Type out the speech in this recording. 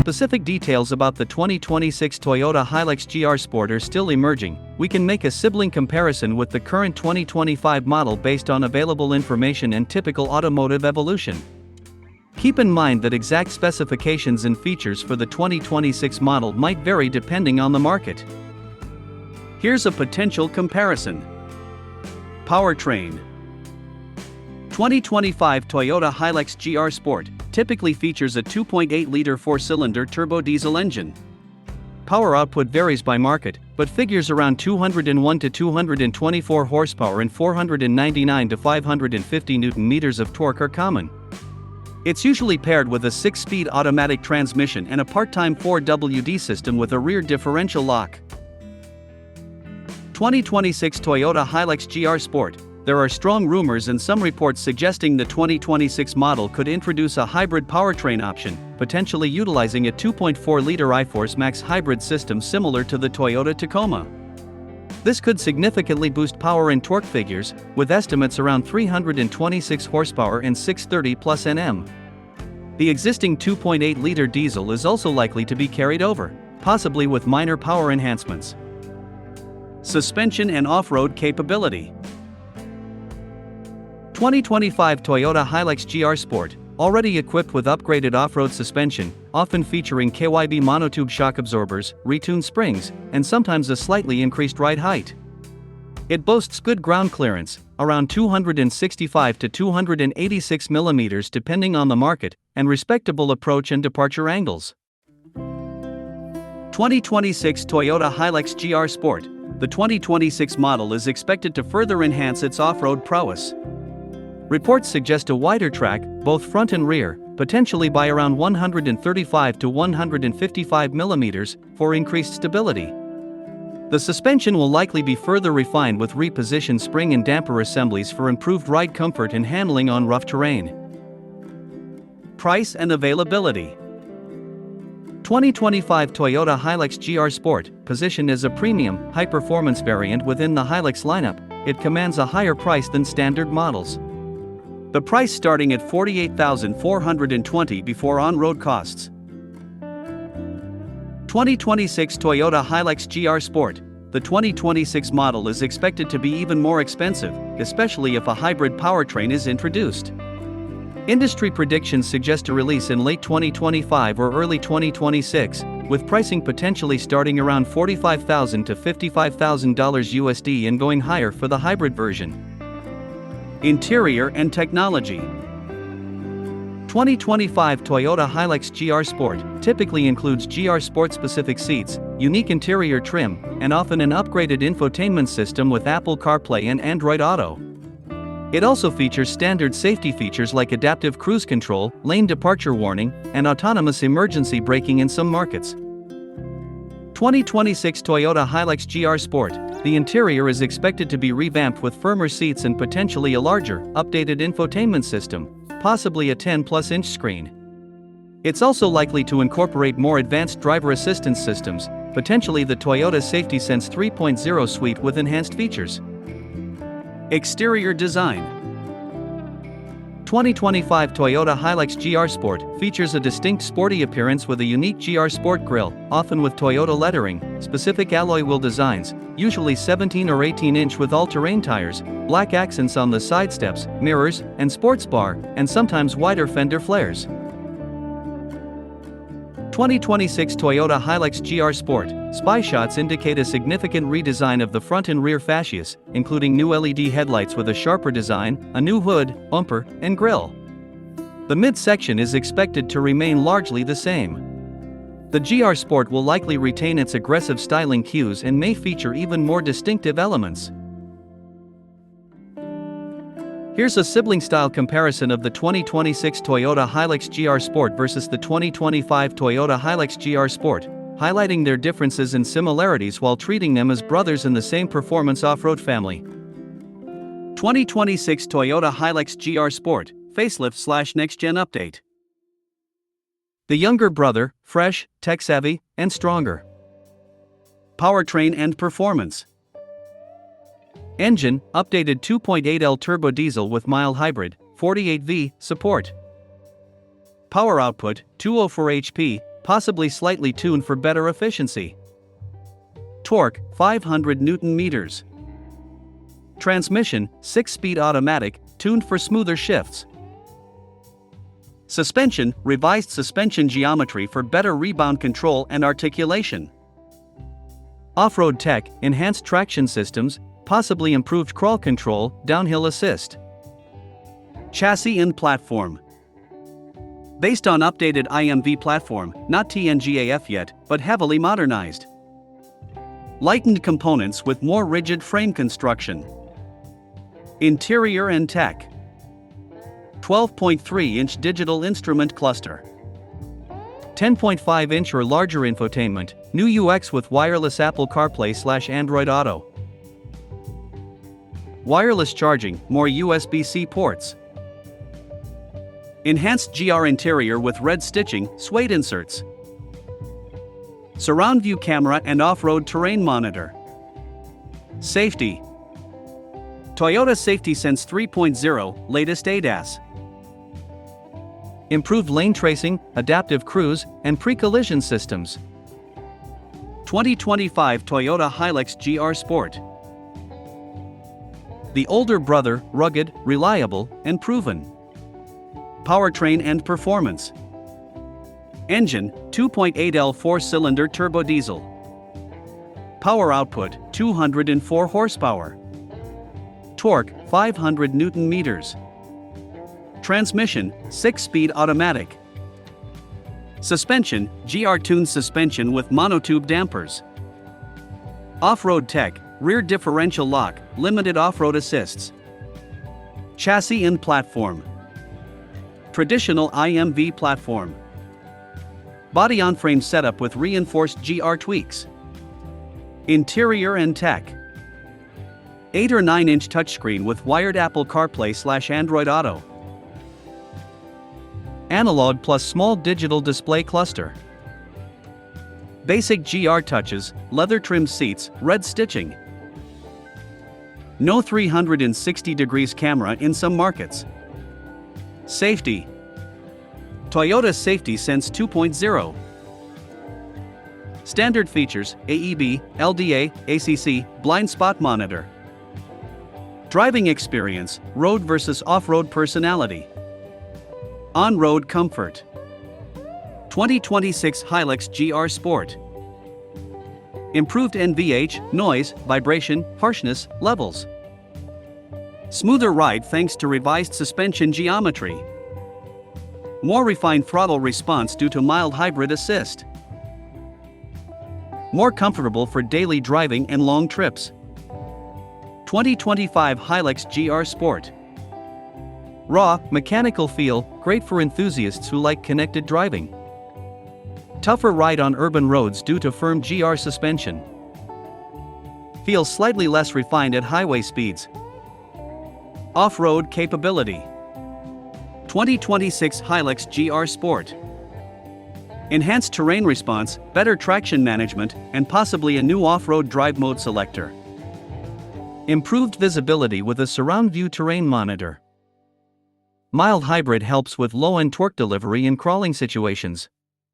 specific details about the 2026 Toyota Hilux-GR-Sport are still emerging, we can make a sibling comparison with the current 2025 model based on available information and typical automotive evolution. Keep in mind that exact specifications and features for the 2026 model might vary depending on the market. Here's a potential comparison. Powertrain. 2025 Toyota Hilux-GR-Sport typically features a 2.8-liter four-cylinder turbo diesel engine. Power output varies by market, but figures around 201 to 224 horsepower and 499 to 550 Nm of torque are common. It's usually paired with a 6-speed automatic transmission and a part-time 4WD system with a rear differential lock. 2026 Toyota Hilux-GR-Sport. There are strong rumors and some reports suggesting the 2026 model could introduce a hybrid powertrain option, potentially utilizing a 2.4-liter iForce Max hybrid system similar to the Toyota Tacoma. This could significantly boost power and torque figures, with estimates around 326 horsepower and 630 plus Nm. The existing 2.8-liter diesel is also likely to be carried over, possibly with minor power enhancements. Suspension and off-road capability. 2025 Toyota Hilux-GR-Sport, already equipped with upgraded off-road suspension, often featuring KYB monotube shock absorbers, retuned springs, and sometimes a slightly increased ride height. It boasts good ground clearance, around 265 to 286 mm depending on the market, and respectable approach and departure angles. 2026 Toyota Hilux-GR-Sport. The 2026 model is expected to further enhance its off-road prowess. Reports suggest a wider track, both front and rear, potentially by around 135 to 155 mm, for increased stability. The suspension will likely be further refined with repositioned spring and damper assemblies for improved ride comfort and handling on rough terrain. Price and availability. 2025 Toyota Hilux-GR-Sport, positioned as a premium, high-performance variant within the Hilux lineup, it commands a higher price than standard models. The price starting at $48,420 before on-road costs. 2026 Toyota Hilux-GR-Sport. The 2026 model is expected to be even more expensive, especially if a hybrid powertrain is introduced. Industry predictions suggest a release in late 2025 or early 2026, with pricing potentially starting around $45,000 to $55,000 USD and going higher for the hybrid version. Interior and technology. 2025 Toyota Hilux-GR-Sport typically includes GR Sport-specific seats, unique interior trim, and often an upgraded infotainment system with Apple CarPlay and Android Auto. It also features standard safety features like adaptive cruise control, lane departure warning, and autonomous emergency braking in some markets. 2026 Toyota Hilux-GR-Sport. The interior is expected to be revamped with firmer seats and potentially a larger, updated infotainment system, possibly a 10-plus-inch screen. It's also likely to incorporate more advanced driver assistance systems, potentially the Toyota Safety Sense 3.0 suite with enhanced features. Exterior design. 2025 Toyota Hilux-GR-Sport features a distinct sporty appearance with a unique GR Sport grille, often with Toyota lettering, specific alloy wheel designs, usually 17 or 18-inch with all-terrain tires, black accents on the side steps, mirrors, and sports bar, and sometimes wider fender flares. 2026 Toyota Hilux-GR-Sport. Spy shots indicate a significant redesign of the front and rear fascias, including new LED headlights with a sharper design, a new hood, bumper, and grille. The midsection is expected to remain largely the same. The GR Sport will likely retain its aggressive styling cues and may feature even more distinctive elements. Here's a sibling-style comparison of the 2026 Toyota Hilux-GR-Sport versus the 2025 Toyota Hilux-GR-Sport, highlighting their differences and similarities while treating them as brothers in the same performance off-road family. 2026 Toyota Hilux-GR-Sport, facelift/next-gen update. The younger brother, fresh, tech-savvy, and stronger. Powertrain and performance. Engine, updated 2.8L turbo diesel with mild hybrid, 48V support. Power output, 204 HP, possibly slightly tuned for better efficiency. Torque, 500 Newton meters. Transmission, 6-speed automatic, tuned for smoother shifts. Suspension, revised suspension geometry for better rebound control and articulation. Off-road tech, enhanced traction systems, possibly improved crawl control, downhill assist. Chassis and platform. Based on updated IMV platform, not TNGAF yet, but heavily modernized. Lightened components with more rigid frame construction. Interior and tech. 12.3-inch digital instrument cluster. 10.5-inch or larger infotainment, new UX with wireless Apple CarPlay/Android Auto. Wireless charging, more USB-C ports. Enhanced GR interior with red stitching, suede inserts. Surround view camera and off-road terrain monitor. Safety. Toyota Safety Sense 3.0, latest ADAS. Improved lane tracing, adaptive cruise, and pre-collision systems. 2025 Toyota Hilux-GR-Sport. The older brother, rugged, reliable, and proven. Powertrain and performance. Engine, 2.8L 4-cylinder turbo diesel. Power output, 204 horsepower. Torque, 500 Newton meters. Transmission, 6-speed automatic. Suspension, GR-tuned suspension with monotube dampers. Off-road tech, rear differential lock, limited off-road assists. Chassis and platform. Traditional IMV platform. Body on-frame setup with reinforced GR tweaks. Interior and tech. 8 or 9-inch touchscreen with wired Apple CarPlay/Android Auto. Analog plus small digital display cluster. Basic GR touches, leather trimmed seats, red stitching. No 360 degrees camera in some markets. Safety. Toyota Safety Sense 2.0. Standard features: AEB, LDA, ACC, blind spot monitor. Driving experience, road versus off-road personality. On-road comfort. 2026 Hilux-GR-Sport. Improved NVH, noise, vibration, harshness, levels. Smoother ride thanks to revised suspension geometry. More refined throttle response due to mild hybrid assist. More comfortable for daily driving and long trips. 2025 Hilux-GR-Sport. Raw, mechanical feel, great for enthusiasts who like connected driving. Tougher ride on urban roads due to firm GR suspension. Feels slightly less refined at highway speeds. Off-road capability. 2026 Hilux-GR-Sport. Enhanced terrain response, better traction management, and possibly a new off-road drive mode selector. Improved visibility with a surround view terrain monitor. Mild hybrid helps with low-end torque delivery in crawling situations.